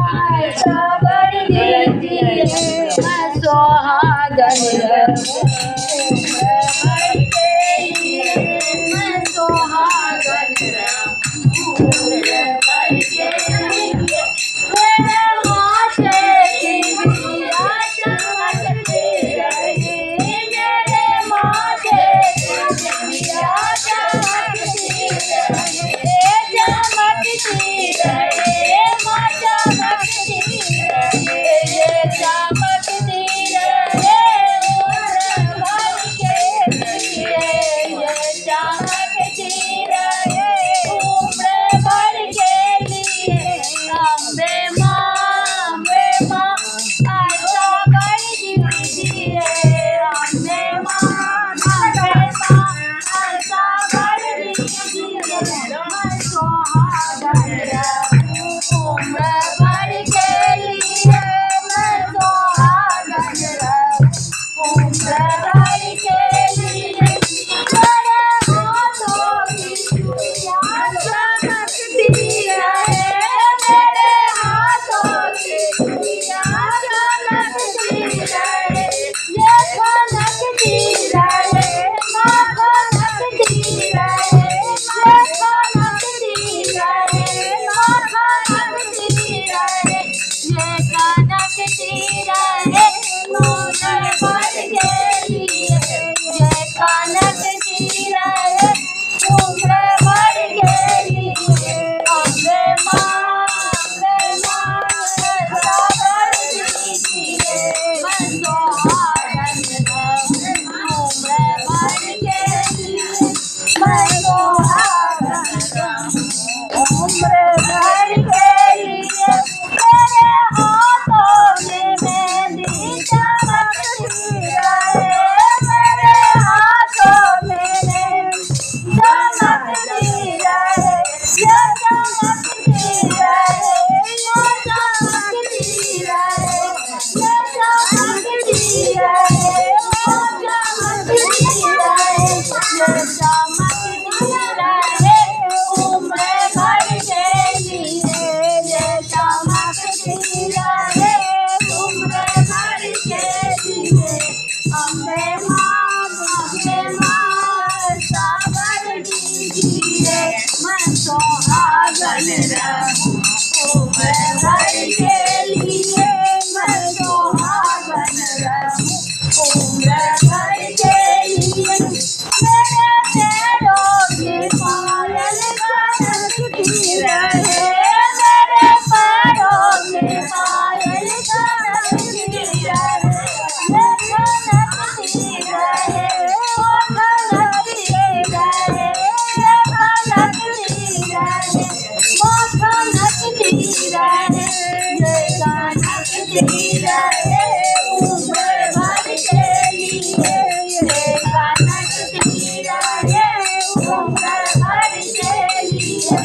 खबर दीजिए मैं सुहागन रहूं, भर के लिए मैं सुहागन रहूं, भर के लिए मेरे माथे की बिंदिया चमकती रहे, मेरे माथे की बिंदिया चमकती रहे, चमकती रहे, माँ चमकती रहे, ये चमकती रहे उम्र भर के लिए, ये चमकती रहे उम्र भर के लिए। अम्बे माँ ऐसा कर दीजिए, अम्बे माँ ऐसा कर दीजिए मैं सुहागन रहूं, उम्र भर के लिए मैं सुहागन रहूं, उम्र भर के लिए। मेरे हाथों की चूड़ियां चमकती रहे, मेरे हाथों की चूड़ियां चमकती रहे, ये खनकती रहे, माँ खनकती रहे, ये खनकती रहे, माँ खनकती रहे, ये खनकती रहे उम्र भर के लिए, ये खनकती रहे उम्र भर के लिए। अम्बे माँ ऐसा कर दीजिए मैं सुहागन रहूं, उम्र भर के लिए मैं सुहागन रहूं, उम्र भर के लिए। मेरे हाथों में मेहंदी चमकती रहे, मेरे हाथों में मेहंदी चमकती रहे, ये चमकती रहे, ये चमकती रहे, ये चमकती रहे, वो चमकती रहे, ये चमकती रहे उम्र भर के लिए, ये चमकती रहे उम्र भर के लिए। अम्बे माँ ऐसा कर दीजिए मैं सुहागन रहूं, उम्र भर के लिए मैं सुहागन रहूं, उम्र भर के लिए। मेरे पैरों की पायल खनकती रहे, मेरे पैरों की पायल खनकती रहे, ये खनकती रहे, वो खनकती रहे, ये खनकती रहे, वो खनकती रहे, ये खनकती रहे उम्र भर के लिए, ये खनकती रहे उम्र भर के लिए।